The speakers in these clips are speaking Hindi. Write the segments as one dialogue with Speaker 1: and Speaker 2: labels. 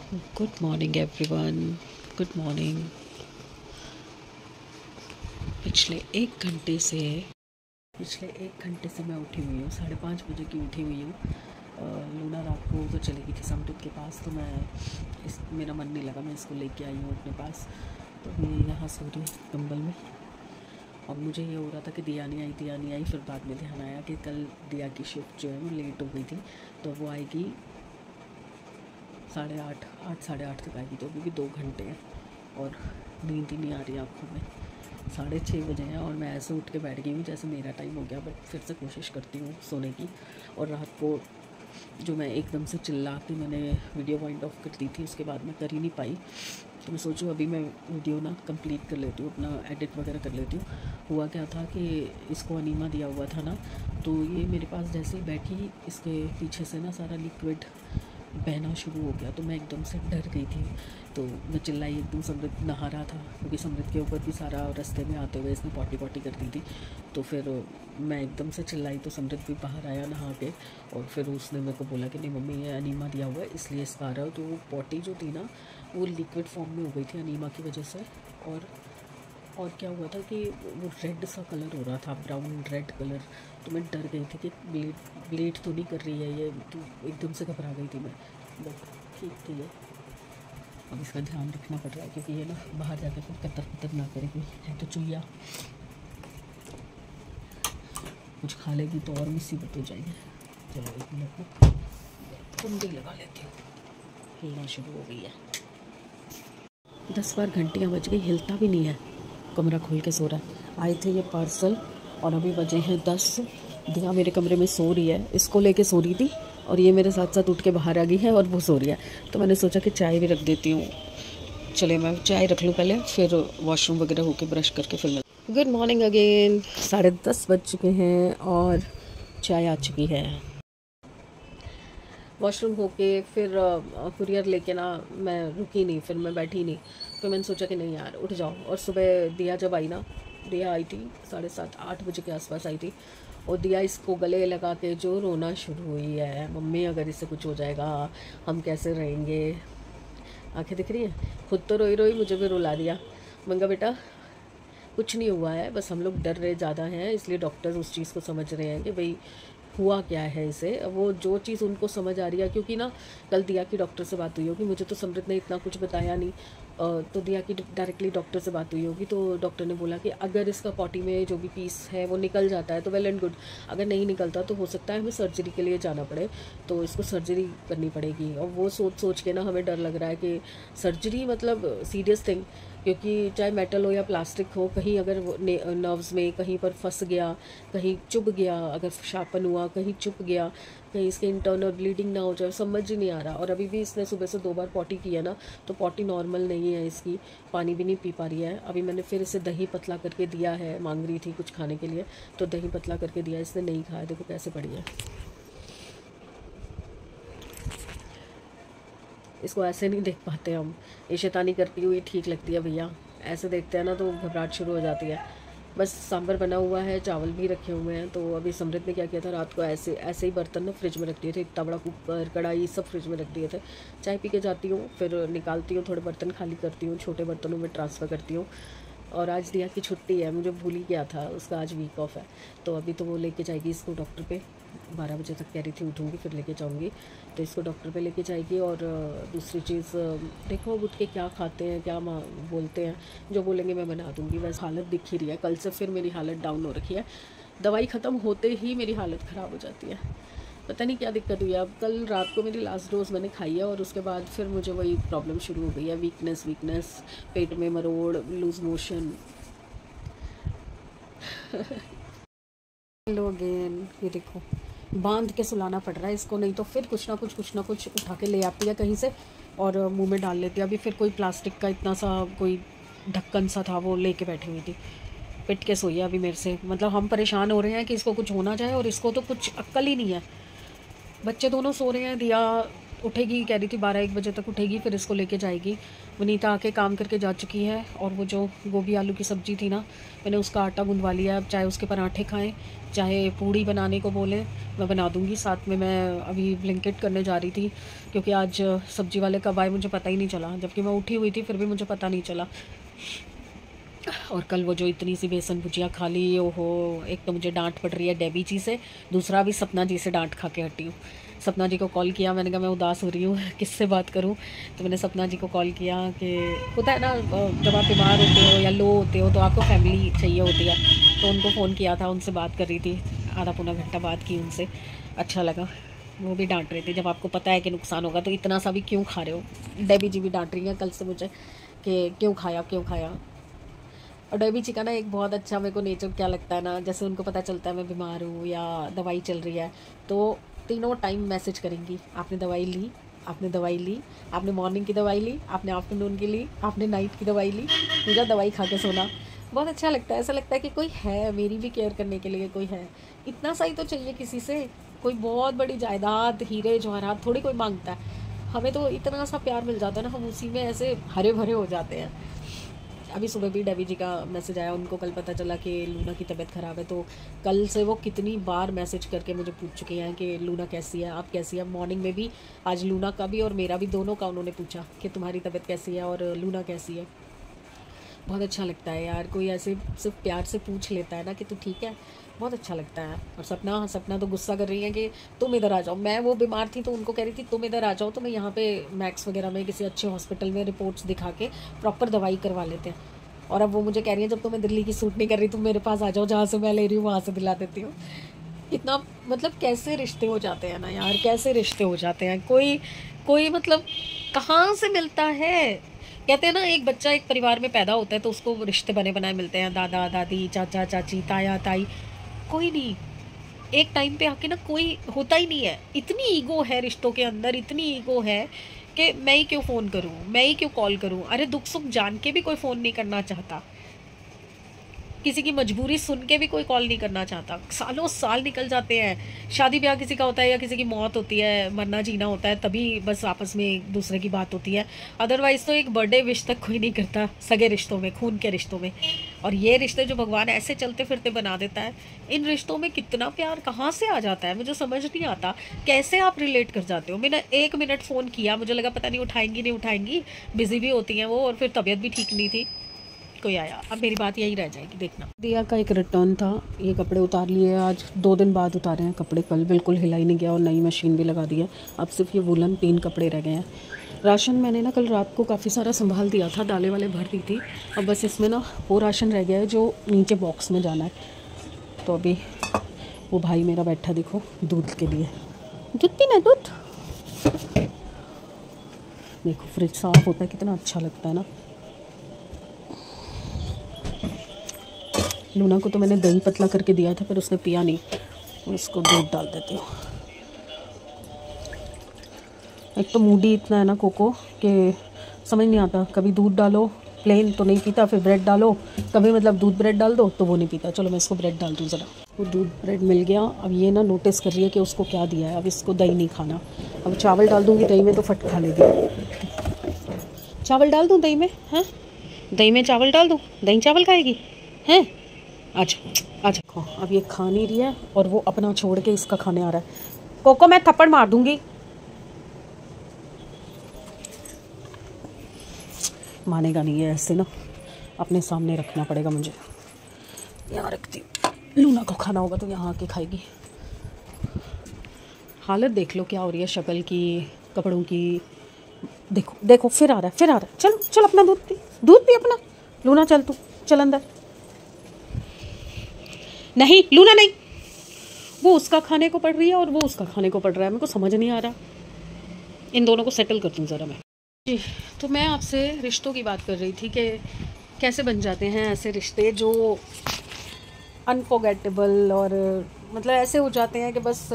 Speaker 1: Good morning everyone. Good morning. पिछले एक घंटे से मैं उठी हुई हूँ, 5:30 बजे की उठी हुई हूँ। लूना रात को तो चली गई थी समृद्ध के पास, तो मेरा मन नहीं लगा, मैं इसको लेके आई हूँ अपने पास। तो मैं यहाँ सो रही हूँ कंबल में। और मुझे ये हो रहा था कि दिया नहीं आई। फिर बाद में ध्यान आया कि कल दिया की शिफ्ट जो है वो लेट हो गई थी, तो वो आएगी 8:30 साढ़े 8 तक आएगी। तो अभी भी 2 घंटे हैं और नींद ही नहीं आ रही आँखों में। 6:30 बजे हैं और मैं ऐसे उठ के बैठ गई हूँ जैसे मेरा टाइम हो गया। बट फिर से कोशिश करती हूँ सोने की। और रात को जो मैं एकदम से चिल्ला के मैंने वीडियो पॉइंट ऑफ कर दी थी, उसके बाद मैं कर ही नहीं पाई। तो मैं सोचूँ अभी मैं वीडियो ना कंप्लीट कर लेती हूँ, अपना एडिट वगैरह कर लेती हूँ। हुआ क्या था कि इसको अनीमा दिया हुआ था ना, तो ये मेरे पास जैसे ही बैठी, इसके पीछे से ना सारा लिक्विड बहना शुरू हो गया। तो मैं एकदम से डर गई थी, तो मैं चिल्लाई एकदम। समृद्ध नहा रहा था, क्योंकि समृद्ध के ऊपर भी सारा रास्ते में आते हुए इसने पॉटी कर दी थी। तो फिर मैं एकदम से चिल्लाई, तो समृद्ध भी बाहर आया नहा के। और फिर उसने मेरे को बोला कि नहीं मम्मी, ये अनीमा दिया हुआ है इसलिए इसका आ रहा है। तो वो पॉटी जो थी ना, वो लिक्विड फॉर्म में हो गई थी अनीमा की वजह से। और क्या हुआ था कि वो रेड सा कलर हो रहा था, ब्राउन रेड कलर। तो मैं डर गई थी कि ब्लीड तो नहीं कर रही है ये, तो एकदम से घबरा गई थी मैं। बट ठीक थी ये। अब इसका ध्यान रखना पड़ रहा है, क्योंकि ये ना बाहर जाकर फिर कतर ना करे, कोई है तो चुईया कुछ खा लेगी तो और मुसीबत हो जाएगी। चलो 1 मिनट में कुंडी लगा लेती हूँ, हिलना शुरू हो गई है। 10 बार घंटियाँ बज गई, हिलता भी नहीं है, कमरा खोल के सो रहा है। आए थे ये पार्सल और अभी बजे हैं 10। दिया मेरे कमरे में सो रही है, इसको लेके सो रही थी, और ये मेरे साथ साथ उठ के बाहर आ गई है और वो सो रही है। तो मैंने सोचा कि चाय भी रख देती हूँ। चले मैं चाय रख लूँ पहले, फिर वॉशरूम वगैरह होके ब्रश करके फिर गुड मॉर्निंग अगेन। 10:30 बज चुके हैं और चाय आ चुकी है। वॉशरूम होके फिर कुरियर लेके ना मैं रुकी नहीं, फिर मैं बैठी नहीं। फिर मैंने सोचा कि नहीं यार उठ जाओ। और सुबह दिया जब आई ना, दिया आई थी 7:30-8 बजे के आसपास आई थी। और दिया इसको गले लगा के जो रोना शुरू हुई है, मम्मी अगर इससे कुछ हो जाएगा हम कैसे रहेंगे। आंखें दिख रही हैं, खुद तो रोई रोई मुझे भी रुला दिया। मंगा बेटा कुछ नहीं हुआ है, बस हम लोग डर रहे ज़्यादा हैं, इसलिए डॉक्टर उस चीज़ को समझ रहे हैं कि भाई हुआ क्या है इसे। वो जो चीज़ उनको समझ आ रही है, क्योंकि ना कल दिया की डॉक्टर से बात हुई होगी, मुझे तो समृद्ध ने इतना कुछ बताया नहीं। तो दिया की डायरेक्टली डॉक्टर से बात हुई होगी, तो डॉक्टर ने बोला कि अगर इसका पॉटी में जो भी पीस है वो निकल जाता है तो वेल एंड गुड, अगर नहीं निकलता तो हो सकता है हमें सर्जरी के लिए जाना पड़े, तो इसको सर्जरी करनी पड़ेगी। और वो सोच के ना हमें डर लग रहा है कि सर्जरी मतलब सीरियस थिंग, क्योंकि चाहे मेटल हो या प्लास्टिक हो, कहीं अगर नर्व्स में कहीं पर फंस गया, कहीं चुभ गया, अगर शार्पन हुआ कहीं चुभ गया, कहीं इसके इंटरनल ब्लीडिंग ना हो जाए, समझ ही नहीं आ रहा। और अभी भी इसने सुबह से 2 बार पॉटी की है ना, तो पॉटी नॉर्मल नहीं है इसकी, पानी भी नहीं पी पा रही है। अभी मैंने फिर इसे दही पतला करके दिया है, मांग रही थी कुछ खाने के लिए, तो दही पतला करके दिया, इसने नहीं खाया। देखो कैसे पड़ी है। इसको ऐसे नहीं देख पाते हम, ये शैतानी करती हुई ठीक लगती है भैया, ऐसे देखते हैं ना तो घबराहट शुरू हो जाती है। बस सांभर बना हुआ है, चावल भी रखे हुए हैं। तो अभी समृद्ध ने क्या किया था, रात को ऐसे ही बर्तन ना फ्रिज में रख दिए थे, इतना बड़ा कुकर कढ़ाई सब फ्रिज में रख दिए थे। चाय पी के जाती हूँ, फिर निकालती हूँ, थोड़े बर्तन खाली करती हूँ, छोटे बर्तनों में ट्रांसफ़र करती हूँ। और आज दिया की छुट्टी है, मुझे भूल ही गया था, उसका आज वीक ऑफ है। तो अभी तो वो लेके जाएगी इसको डॉक्टर पे, 12 बजे तक कह रही थी उठूँगी फिर लेके जाऊँगी। तो इसको डॉक्टर पे लेके जाएगी। और दूसरी चीज़ देखो अब उठ के क्या खाते हैं, क्या बोलते हैं, जो बोलेंगे मैं बना दूँगी। वैसे हालत दिख ही रही है, कल से फिर मेरी हालत डाउन हो रखी है। दवाई ख़त्म होते ही मेरी हालत ख़राब हो जाती है, पता नहीं क्या दिक्कत हुई है। अब कल रात को मेरी लास्ट डोज मैंने खाई है, और उसके बाद फिर मुझे वही प्रॉब्लम शुरू हो गई है, वीकनेस, पेट में मरोड़, लूज मोशन। लो अगेन, ये देखो बांध के सुलाना पड़ रहा है इसको, नहीं तो फिर कुछ ना कुछ उठा के ले आती है कहीं से और मुंह में डाल लेती है। अभी फिर कोई प्लास्टिक का इतना सा कोई ढक्कन सा था, वो लेके बैठी हुई थी, पिट के सोई है अभी मेरे से। मतलब हम परेशान हो रहे हैं कि इसको कुछ होना जाए, और इसको तो कुछ अक्ल ही नहीं है। बच्चे दोनों सो रहे हैं, दिया उठेगी, कह रही थी 12-1 बजे तक उठेगी, फिर इसको लेके जाएगी। वनीता आके काम करके जा चुकी है, और वो जो गोभी आलू की सब्ज़ी थी ना, मैंने उसका आटा गूंदवा लिया। अब चाहे उसके पराठे खाएं, चाहे पूड़ी बनाने को बोलें, मैं बना दूँगी। साथ में मैं अभी ब्लिंकिट करने जा रही थी, क्योंकि आज सब्ज़ी वाले कब आए मुझे पता ही नहीं चला, जबकि मैं उठी हुई थी फिर भी मुझे पता नहीं चला। और कल वो जो इतनी सी बेसन भुजिया खा ली, ओहो, एक तो मुझे डांट पड़ रही है डेबी जी से, दूसरा भी सपना जी से डांट खा के हटी हूँ। सपना जी को कॉल किया, मैंने कहा मैं उदास हो रही हूँ, किससे बात करूँ। तो मैंने सपना जी को कॉल किया कि होता है ना, जब आप बीमार होते हो या लो होते हो तो आपको फैमिली चाहिए होती है। तो उनको फ़ोन किया था, उनसे बात कर रही थी, आधा पौना घंटा बात की उनसे, अच्छा लगा। वो भी डांट रहे थे, जब आपको पता है कि नुकसान होगा तो इतना सा भी क्यों खा रहे हो। डेबी जी भी डांट रही हैं कल से मुझे कि क्यों खाया क्यों खाया। और डेबी जी का ना एक बहुत अच्छा मेरे को नेचर क्या लगता है ना, जैसे उनको पता चलता है मैं बीमार हूँ या दवाई चल रही है, तो तीनों टाइम मैसेज करेंगी, आपने दवाई ली, आपने दवाई ली, आपने मॉर्निंग की दवाई ली, आपने आफ्टरनून की ली, आपने नाइट की दवाई ली, मुझे दवाई खा के सोना। बहुत अच्छा लगता है, ऐसा लगता है कि कोई है, मेरी भी केयर करने के लिए कोई है। इतना सा ही तो चाहिए किसी से, कोई बहुत बड़ी जायदाद हीरे जवाहरात थोड़ी कोई मांगता है। हमें तो इतना सा प्यार मिल जाता है ना, हम उसी में ऐसे हरे भरे हो जाते हैं। अभी सुबह भी डेवी जी का मैसेज आया, उनको कल पता चला कि लूना की तबीयत ख़राब है, तो कल से वो कितनी बार मैसेज करके मुझे पूछ चुके हैं कि लूना कैसी है, आप कैसी है। मॉर्निंग में भी आज लूना का भी और मेरा भी दोनों का उन्होंने पूछा कि तुम्हारी तबीयत कैसी है और लूना कैसी है। बहुत अच्छा लगता है यार, कोई ऐसे सिर्फ प्यार से पूछ लेता है ना कि तू ठीक है, बहुत अच्छा लगता है। और सपना तो गुस्सा कर रही है कि तुम इधर आ जाओ। मैं वो बीमार थी तो उनको कह रही थी तुम इधर आ जाओ, तो मैं यहाँ पे मैक्स वगैरह में किसी अच्छे हॉस्पिटल में रिपोर्ट्स दिखा के प्रॉपर दवाई करवा लेते हैं। और अब वो मुझे कह रही है जब तुम्हें दिल्ली की सूट नहीं कर रही तुम मेरे पास आ जाओ, जहाँ से मैं ले रही हूँ वहाँ से दिला देती हूँ। इतना मतलब कैसे रिश्ते हो जाते हैं ना यार, कैसे रिश्ते हो जाते हैं। कोई कोई मतलब कहाँ से मिलता है। कहते हैं ना, एक बच्चा एक परिवार में पैदा होता है तो उसको रिश्ते बने बनाए मिलते हैं, दादा दादी, चाचा चाची, ताया ताई। कोई नहीं, एक टाइम पे आके ना कोई होता ही नहीं है। इतनी ईगो है रिश्तों के अंदर, इतनी ईगो है कि मैं ही क्यों फ़ोन करूं, मैं ही क्यों कॉल करूं। अरे दुख सुख जान के भी कोई फ़ोन नहीं करना चाहता, किसी की मजबूरी सुन के भी कोई कॉल नहीं करना चाहता। सालों साल निकल जाते हैं, शादी ब्याह किसी का होता है या किसी की मौत होती है, मरना जीना होता है, तभी बस आपस में एक दूसरे की बात होती है। अदरवाइज़ तो एक बर्थडे विश तक कोई नहीं करता सगे रिश्तों में, खून के रिश्तों में। और ये रिश्ते जो भगवान ऐसे चलते फिरते बना देता है, इन रिश्तों में कितना प्यार कहाँ से आ जाता है मुझे समझ नहीं आता। कैसे आप रिलेट कर जाते हो। मैंने 1 मिनट फ़ोन किया, मुझे लगा पता नहीं उठाएंगी नहीं उठाएंगी, बिज़ी भी होती हैं वो, और फिर तबीयत भी ठीक नहीं थी, कोई आया। अब मेरी बात यही रह जाएगी, देखना। दिया का एक रिटर्न था, ये कपड़े उतार लिए आज, 2 दिन बाद उतारे हैं कपड़े, कल बिल्कुल हिला ही नहीं गया और नई मशीन भी लगा दी है। अब सिर्फ ये वुलन 3 कपड़े रह गए हैं। राशन मैंने ना कल रात को काफ़ी सारा संभाल दिया था, दालें वाले भर दी थी, अब बस इसमें ना वो राशन रह गया है जो नीचे बॉक्स में जाना है। तो अभी वो भाई मेरा बैठा देखो दूध के लिए, दूध पीना, दूध देखो, फ्रिज साफ़ होता है कितना अच्छा लगता है ना। लूना को तो मैंने दही पतला करके दिया था पर उसने पिया नहीं, उसको दूध डाल देती हूँ। एक तो मूडी इतना है ना कोको कि समझ नहीं आता, कभी दूध डालो प्लेन तो नहीं पीता, फिर ब्रेड डालो, कभी मतलब दूध ब्रेड डाल दो तो वो नहीं पीता। चलो मैं इसको ब्रेड डाल दूँ ज़रा, वो दूध ब्रेड मिल गया। अब ये ना नोटिस कर रही है कि उसको क्या दिया है, अब इसको दही नहीं खाना। अब चावल डाल दूँगी दही में तो फट खा लेगी। चावल डाल दूँ दही में, हैं दही में चावल डाल दूँ, दही चावल खाएगी हैं। अच्छा अच्छा, अब ये खा नहीं रही है और वो अपना छोड़ के इसका खाने आ रहा है। कोको मैं थप्पड़ मार दूंगी, मानेगा नहीं है, ऐसे ना अपने सामने रखना पड़ेगा मुझे। यहाँ रखती हूँ, लूना को खाना होगा तो यहाँ आके खाएगी। हालत देख लो क्या हो रही है शक्ल की, कपड़ों की, देखो देखो फिर आ रहा है। चलो चल अपना दूध पी अपना। लूना चल तू चल अंदर। नहीं लूना नहीं, वो उसका खाने को पड़ रही है और वो उसका खाने को पड़ रहा है, मेरे को समझ नहीं आ रहा। इन दोनों को सेटल करती हूँ ज़रा मैं। जी, तो मैं आपसे रिश्तों की बात कर रही थी कि कैसे बन जाते हैं ऐसे रिश्ते जो अनफॉरगेटेबल और मतलब ऐसे हो जाते हैं कि बस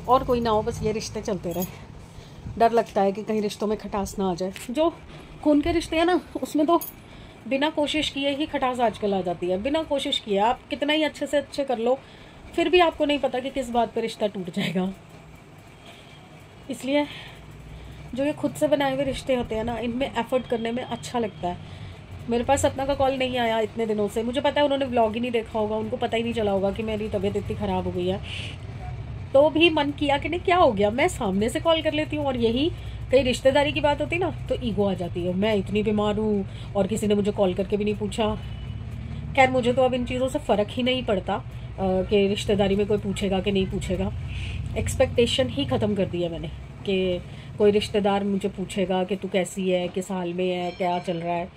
Speaker 1: और कोई ना हो, बस ये रिश्ते चलते रहे। डर लगता है कि कहीं रिश्तों में खटास ना आ जाए। जो खून के रिश्ते हैं ना उसमें तो बिना कोशिश किए ही खटास आजकल आ जाती है। बिना कोशिश किए आप कितना ही अच्छे से अच्छे कर लो, फिर भी आपको नहीं पता कि किस बात पर रिश्ता टूट जाएगा। इसलिए जो ये खुद से बनाए हुए रिश्ते होते हैं ना, इनमें एफर्ट करने में अच्छा लगता है। मेरे पास सपना का कॉल नहीं आया इतने दिनों से। मुझे पता है उन्होंने व्लॉग ही नहीं देखा होगा, उनको पता ही नहीं चला होगा कि मेरी तबीयत इतनी ख़राब हो गई है। तो भी मन किया कि नहीं क्या हो गया, मैं सामने से कॉल कर लेती हूँ। और यही कई रिश्तेदारी की बात होती ना तो ईगो आ जाती है, मैं इतनी बीमार हूँ और किसी ने मुझे कॉल करके भी नहीं पूछा। खैर मुझे तो अब इन चीज़ों से फ़र्क ही नहीं पड़ता कि रिश्तेदारी में कोई पूछेगा कि नहीं पूछेगा। एक्सपेक्टेशन ही ख़त्म कर दी है मैंने कि कोई रिश्तेदार मुझे पूछेगा कि तू कैसी है, किस हाल में है, क्या चल रहा है,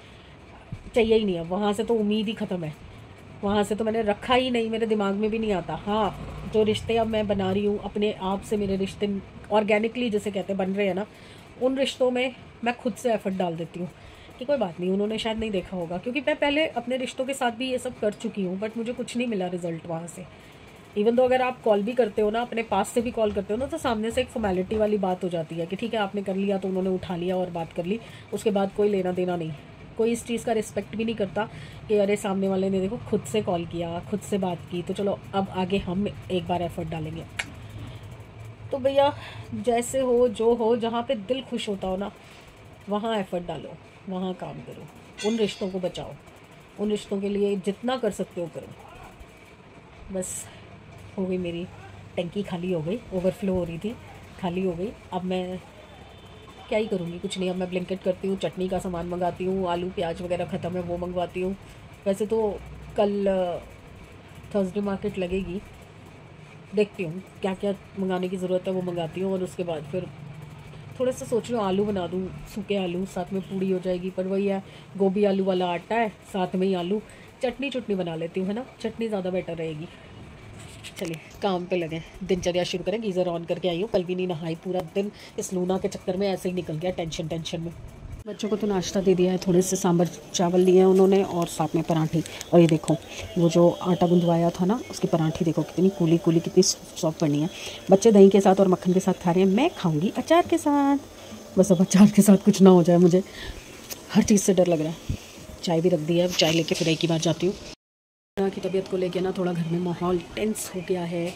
Speaker 1: चाहिए ही नहीं। अब वहाँ से तो उम्मीद ही ख़त्म है, वहाँ से तो मैंने रखा ही नहीं, मेरे दिमाग में भी नहीं आता। हाँ, जो रिश्ते अब मैं बना रही हूँ अपने आप से, मेरे रिश्ते ऑर्गेनिकली जैसे कहते हैं बन रहे हैं ना, उन रिश्तों में मैं खुद से एफर्ट डाल देती हूँ कि कोई बात नहीं, उन्होंने शायद नहीं देखा होगा, क्योंकि मैं पहले अपने रिश्तों के साथ भी ये सब कर चुकी हूँ, बट मुझे कुछ नहीं मिला रिजल्ट वहाँ से। इवन तो अगर आप कॉल भी करते हो ना, अपने पास से भी कॉल करते हो ना, तो सामने से एक फॉर्मेलिटी वाली बात हो जाती है कि ठीक है आपने कर लिया तो उन्होंने उठा लिया और बात कर ली, उसके बाद कोई लेना देना नहीं। कोई इस चीज़ का रिस्पेक्ट भी नहीं करता कि अरे सामने वाले ने देखो खुद से कॉल किया, खुद से बात की, तो चलो अब आगे हम एक बार एफर्ट डालेंगे। तो भैया जैसे हो जो हो, जहाँ पे दिल खुश होता हो ना वहाँ एफर्ट डालो, वहाँ काम करो, उन रिश्तों को बचाओ, उन रिश्तों के लिए जितना कर सकते हो करो। बस हो गई मेरी टंकी खाली हो गई, ओवरफ्लो हो रही थी, खाली हो गई। अब मैं क्या ही करूँगी, कुछ नहीं। अब मैं ब्लिंकिट करती हूँ, चटनी का सामान मंगाती हूँ, आलू प्याज वगैरह ख़त्म है वो मंगवाती हूँ। वैसे तो कल थर्सडे मार्केट लगेगी, देखती हूँ क्या क्या मंगाने की ज़रूरत है वो मंगाती हूँ। और उसके बाद फिर थोड़ा सा सोच रही हूँ आलू बना दूँ, सूखे आलू, साथ में पूड़ी हो जाएगी। पर वही है, गोभी आलू वाला आटा है, साथ में ही आलू, चटनी बना लेती हूँ, है ना, चटनी ज़्यादा बेटर रहेगी। चलिए काम पे लगे, दिनचर्या शुरू करें। गीज़र ऑन करके आई हूँ, कल भी नहीं नहाई, पूरा दिन इस लूना के चक्कर में ऐसे ही निकल गया, टेंशन में। बच्चों को तो नाश्ता दे दिया है, थोड़े से सांभर चावल दिए हैं उन्होंने और साथ में पराठी। और ये देखो वो जो आटा गुंदवाया था ना, उसकी पराठी देखो कितनी कूली कितनी सॉफ्ट बनी है। बच्चे दही के साथ और मक्खन के साथ खा रहे हैं, मैं खाऊंगी अचार के साथ। बस अब अचार के साथ कुछ ना हो जाए, मुझे हर चीज़ से डर लग रहा है। चाय भी रख दी है, चाय लेके फिर एक ही बार जाती हूँ। की तबीयत को लेके ना थोड़ा घर में माहौल टेंस हो गया है।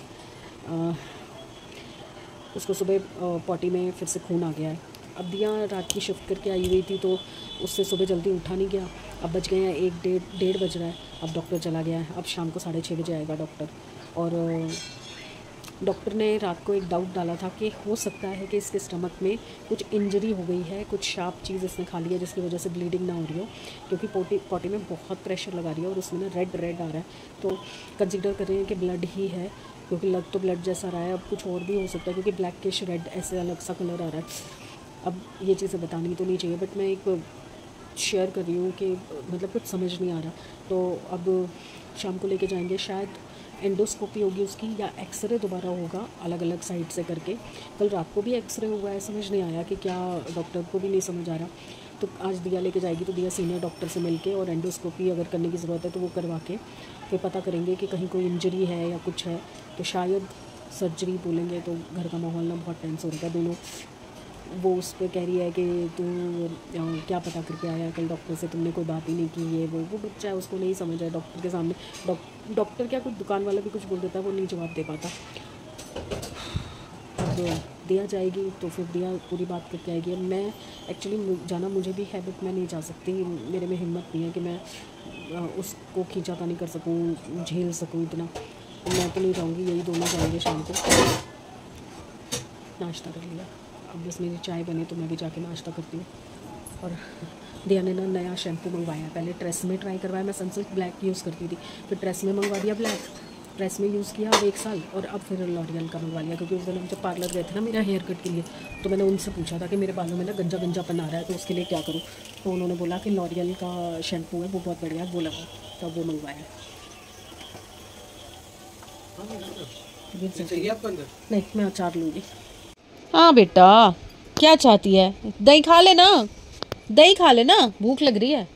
Speaker 1: उसको सुबह पॉटी में फिर से खून आ गया है। अब दिया रात की शिफ्ट करके आई हुई थी तो उससे सुबह जल्दी उठा नहीं गया। अब बज गए हैं 1 बज रहा है। अब डॉक्टर चला गया है, अब शाम को 6:30 बजे आएगा डॉक्टर। और डॉक्टर ने रात को एक डाउट डाला था कि हो सकता है कि इसके स्टमक में कुछ इंजरी हो गई है, कुछ शार्प चीज़ इसने खा ली है जिसकी वजह से ब्लीडिंग ना हो रही हो, क्योंकि पॉटी में बहुत प्रेशर लगा रही है और उसमें ना रेड आ रहा है। तो कंसिडर कर रहे हैं कि ब्लड ही है, क्योंकि लग तो ब्लड जैसा रहा है। अब कुछ और भी हो सकता है क्योंकि ब्लैकिश रेड ऐसे अलग सा कलर आ रहा है। अब ये चीज़ें बतानी तो नहीं चाहिए, बट मैं एक शेयर कर रही हूँ कि मतलब कुछ समझ नहीं आ रहा। तो अब शाम को लेके जाएंगे, शायद एंडोस्कोपी होगी उसकी या एक्सरे दोबारा होगा अलग अलग साइड से करके। कल रात को भी एक्सरे हुआ है, समझ नहीं आया कि क्या, डॉक्टर को भी नहीं समझ आ रहा। तो आज दिया लेके जाएगी तो दिया सीनियर डॉक्टर से मिलके और एंडोस्कोपी अगर करने की ज़रूरत है तो वो करवा के फिर पता करेंगे कि कहीं कोई इंजरी है या कुछ है, तो शायद सर्जरी बोलेंगे। तो घर का माहौल ना बहुत टेंस हो रहा है। दोनों वो उस पर कह रही है कि तू क्या पता करके आया कल डॉक्टर से, तुमने कोई बात ही नहीं की, ये वो बच्चा है, उसको नहीं समझ है डॉक्टर के सामने। डॉक्टर क्या, कुछ दुकान वाला भी कुछ बोल देता है, वो नहीं जवाब दे पाता। अब दिया जाएगी तो फिर दिया पूरी बात करके आएगी। अब मैं एक्चुअली जाना मुझे भी है, बट मैं नहीं जा सकती, मेरे में हिम्मत नहीं है कि मैं उसको खींचाता नहीं कर सकूँ, झेल सकूँ इतना। मैं तो नहीं जाऊँगी, यही दोनों जाएंगे शाम को। नाश्ता कर लिया, अब बस मेरी चाय बने तो मैं भी जाके नाश्ता करती हूँ। और दिया ने ना नया शैम्पू मंगवाया है। पहले ट्रेसमे ट्राई करवाया, मैं सनसिल्क ब्लैक यूज़ करती थी, फिर ट्रेसमे मंगवा दिया ब्लैक, ट्रेसमे यूज़ किया अब 1 साल, और अब फिर लॉरियल का मंगवा लिया। क्योंकि उस दिन हम जब पार्लर गए थे ना मेरा हेयर कट के लिए, तो मैंने उनसे पूछा था कि मेरे बालों में ना गंजापन आ रहा है तो उसके लिए क्या करूँ। तो उन्होंने बोला कि लॉरियल का शैम्पू है वो बहुत बढ़िया है, वो लगाओ, तो वो मंगवाया। नहीं, मैं अचार लूँगी। हाँ बेटा, क्या चाहती है? दही खा लेना, दही खा लेना, भूख लग रही है।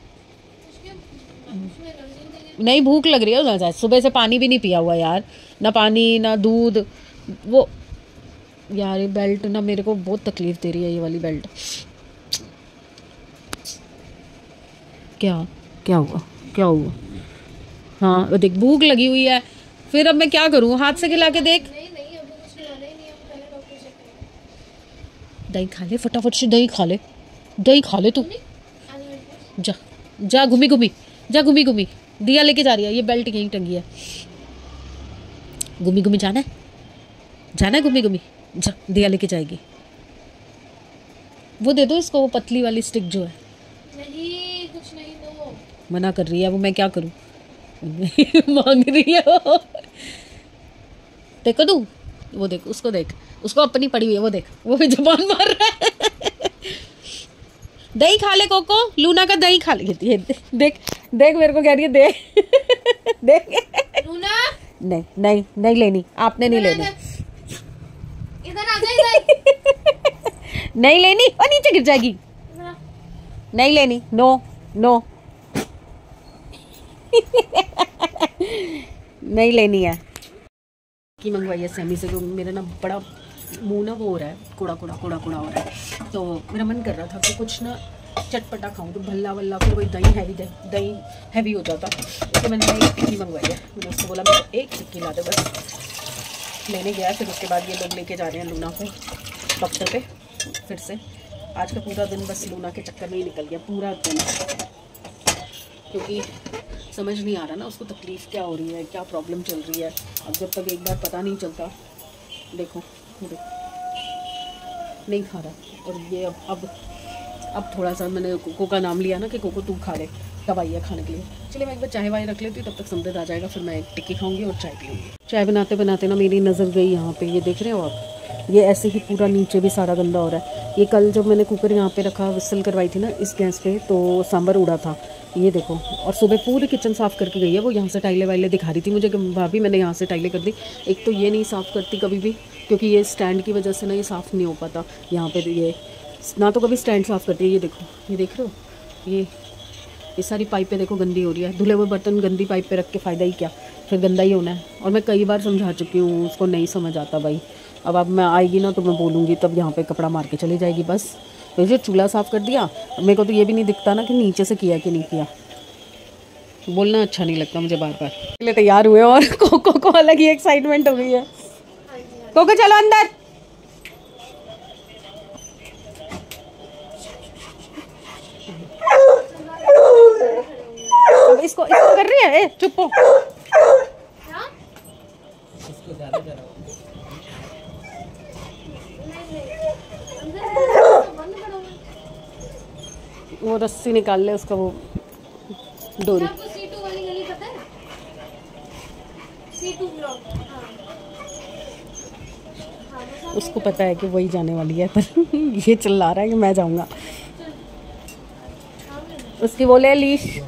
Speaker 1: नहीं भूख लग रही है, सुबह से पानी भी नहीं पिया हुआ यार, ना पानी ना दूध। वो यार ये बेल्ट ना मेरे को बहुत तकलीफ दे रही है, ये वाली बेल्ट। क्या हुआ? हाँ देख, भूख लगी हुई है, फिर अब मैं क्या करूँ? हाथ से खिला के देख। दही खा ले फटाफट से, दही खा ले, दही खा ले तू। जा जा घूमी घूमी, जा घूमी घूमी। दिया लेके जा रही है, ये बेल्ट यहीं टंगी है। घूमी घूमी जाना है, जाना है घूमी घूमी। जा दिया लेके जाएगी। वो दे दो इसको, वो पतली वाली स्टिक जो है।
Speaker 2: नहीं कुछ नहीं दो।
Speaker 1: मना कर रही है, वो मैं क्या करूं। मांग रही है वो। देखो तू, वो देख, उसको देख, उसको अपनी पड़ी हुई है, वो देख, वो भी जुबान मार रहा है। दही खा ले कोको, लूना का दही खा ले। ये देख देख मेरे को कह रही है दे। देख
Speaker 2: लूना,
Speaker 1: नहीं नहीं नहीं लेनी, आपने नहीं लेनी,
Speaker 2: इधर आ जा, इधर
Speaker 1: नहीं लेनी, और नीचे गिर जाएगी। नहीं लेनी, नो नो। नहीं लेनी है। की मंगवाई है सैमी से, क्योंकि मेरा ना बड़ा मुंह ना वो हो रहा है, कोड़ा कोड़ा कोड़ा कोड़ा हो रहा है। तो मेरा मन कर रहा था कि कुछ ना चटपटा खाऊं, तो भल्ला वल्ला फिर वही दही हैवी हो जाता। तो मैंने एक टिक्की मंगवाई है। मैंने उसको बोला मेरे एक टिक्की ला दे बस। लेने गया, फिर उसके बाद ये लोग लेके जा रहे हैं लूना को डॉक्टर पे फिर से। आज का पूरा दिन बस लूना के चक्कर में ही निकल गया, पूरा दिन, क्योंकि समझ नहीं आ रहा ना उसको तकलीफ़ क्या हो रही है, क्या प्रॉब्लम चल रही है। अब जब तक एक बार पता नहीं चलता, देखो नहीं खा रहा। और ये अब थोड़ा सा मैंने कोको का नाम लिया ना कि कोको तू खा ले, तब आई है खाने के लिए। चलिए मैं एक बार चाय वाय रख लेती हूँ, तब तक समझ आ जाएगा। फिर मैं एक टिक्की खाऊंगी और चाय पीऊँगी। चाय बनाते बनाते ना मेरी नज़र गई यहाँ पे, ये देख रहे हो आप, ये ऐसे ही पूरा नीचे भी सारा गंदा हो रहा है। ये कल जब मैंने कुकर यहाँ पे रखा, विसल करवाई थी ना इस गैस पे, तो सांभर उड़ा था, ये देखो। और सुबह पूरी किचन साफ़ करके गई है वो। यहाँ से टाइलें वाइलें दिखा रही थी मुझे कि भाभी मैंने यहाँ से टाइलें कर दी। एक तो ये नहीं साफ़ करती कभी भी, क्योंकि ये स्टैंड की वजह से ना ये साफ़ नहीं हो पाता यहाँ पे। ये ना तो कभी स्टैंड साफ़ करती है। ये देखो, ये देख रहे हो, ये सारी पाइपें देखो गंदी हो रही है। धुले हुए बर्तन गंदी पाइप पे रख के फ़ायदा ही क्या, फिर गंदा ही होना है। और मैं कई बार समझा चुकी हूँ, उसको नहीं समझ आता भाई। अब मैं आएगी ना तो मैं बोलूँगी, तब यहाँ पे कपड़ा मार के चली जाएगी बस। मुझे चूल्हा साफ़ कर दिया, मेरे को तो ये भी नहीं दिखता ना कि नीचे से किया कि नहीं किया। बोलना अच्छा नहीं लगता मुझे बार बार। पहले तैयार हुए और कोको को अलग ही एक्साइटमेंट हो गई है। कोको चलो अंदर। इसको कर रही है, चुप हो। वो रस्सी निकाल ले उसका, वो डोरी।
Speaker 2: आपको C2 वाली गली पता है? C2 block. हाँ,
Speaker 1: उसको पता है कि वही जाने वाली है, पर ये चिल्ला रहा है कि मैं जाऊंगा। उसकी बोले लीश।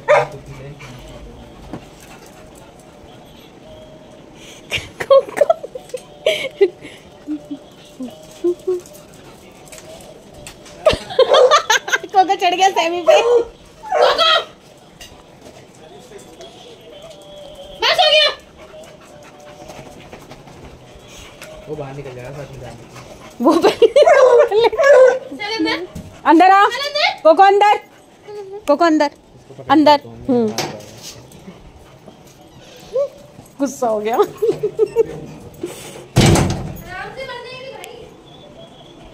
Speaker 1: कोको चढ़ गया सैमी पे।
Speaker 2: बस हो गया।
Speaker 3: वो बाहर निकल जाएगा साथ में जाने।
Speaker 1: वो अंदर आ कोको, अंदर कोको, अंदर अंदर। गुस्सा हो गया।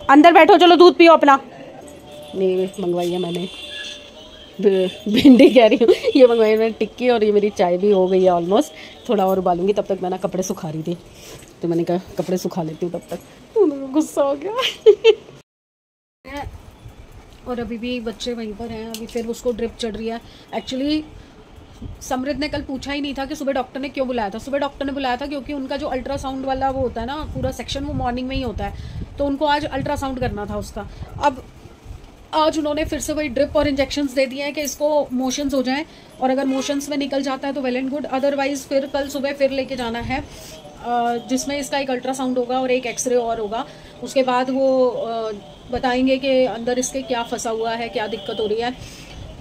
Speaker 1: अंदर बैठो, चलो दूध पियो अपना। नहीं मंगवाई है मैंने, भिंडी कह रही हूँ, ये मंगवाई मैंने टिक्की। और ये मेरी चाय भी हो गई है ऑलमोस्ट। थोड़ा और उबालूंगी, तब तक मैं ना कपड़े सुखा रही थी, तो मैंने कहा कपड़े सुखा लेती हूँ तब तक। गुस्सा हो गया। और अभी भी बच्चे वहीं पर हैं, अभी फिर उसको ड्रिप चढ़ रही है। एक्चुअली समृद्ध ने कल पूछा ही नहीं था कि सुबह डॉक्टर ने क्यों बुलाया था। सुबह डॉक्टर ने बुलाया था क्योंकि उनका जो अल्ट्रासाउंड वाला वो होता है ना पूरा सेक्शन, वो मॉर्निंग में ही होता है, तो उनको आज अल्ट्रासाउंड करना था उसका। अब आज उन्होंने फिर से वही ड्रिप और इंजेक्शंस दे दिए हैं कि इसको मोशंस हो जाएं, और अगर मोशंस में निकल जाता है तो वेल एंड गुड, अदरवाइज़ फिर कल सुबह फिर लेके जाना है, जिसमें इसका एक अल्ट्रासाउंड होगा और एक एक्सरे और होगा। उसके बाद वो बताएंगे कि अंदर इसके क्या फंसा हुआ है, क्या दिक्कत हो रही है।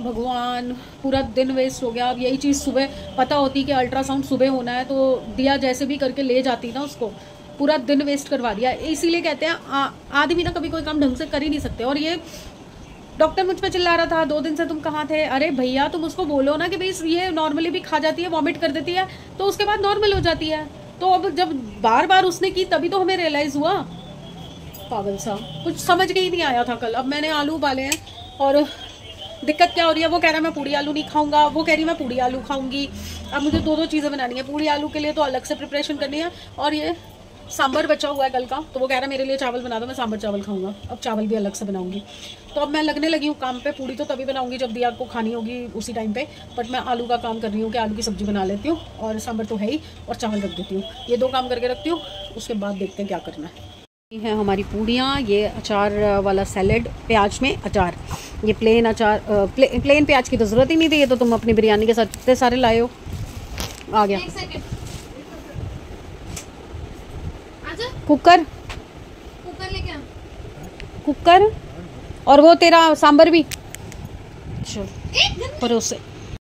Speaker 1: भगवान, पूरा दिन वेस्ट हो गया। अब यही चीज़ सुबह पता होती कि अल्ट्रासाउंड सुबह होना है, तो दिया जैसे भी करके ले जाती ना उसको, पूरा दिन वेस्ट करवा दिया। इसीलिए कहते हैं आदमी ना कभी कोई काम ढंग से कर ही नहीं सकते। और ये डॉक्टर मुझ पर चिल्ला रहा था 2 दिन से, तुम कहाँ थे? अरे भैया तुम उसको बोलो ना कि भाई ये नॉर्मली भी खा जाती है, वॉमिट कर देती है, तो उसके बाद नॉर्मल हो जाती है। तो अब जब बार बार उसने की तभी तो हमें रियलाइज़ हुआ। पागल सा, कुछ समझ के ही नहीं आया था कल। अब मैंने आलू उबाले हैं और दिक्कत क्या हो रही है, वो कह रहा है मैं पूड़ी आलू नहीं खाऊंगा, वो कह रही है मैं पूड़ी आलू खाऊंगी। अब मुझे दो चीज़ें बनानी है, पूड़ी आलू के लिए तो अलग से प्रिपरेशन करनी है, और ये सांभर बचा हुआ है कल का, तो वो कह रहा है मेरे लिए चावल बना दो, मैं सांभर चावल खाऊंगा। अब चावल भी अलग से बनाऊंगी। तो अब मैं लगने लगी हूँ काम पे। पूड़ी तो तभी बनाऊंगी जब दिया को खानी होगी उसी टाइम पे, बट मैं आलू का काम कर रही हूँ कि आलू की सब्जी बना लेती हूँ, और सांभर तो है ही, और चावल रख देती हूँ। ये 2 काम करके रखती हूँ, उसके बाद देखते हैं क्या करना है। ये है हमारी पूड़ियाँ, ये अचार वाला सैलेड, प्याज में अचार। ये प्लेन अचार, प्लेन प्याज की तो ज़रूरत ही नहीं थी, ये तो तुम अपनी बिरयानी के साथ इतने सारे लाए हो। आ गया
Speaker 2: एक सेकंड, आजा
Speaker 1: कुकर,
Speaker 2: कुकर लेके आ।
Speaker 1: कुकर, और वो तेरा सांभर भी। चल
Speaker 2: एक
Speaker 1: परोसे।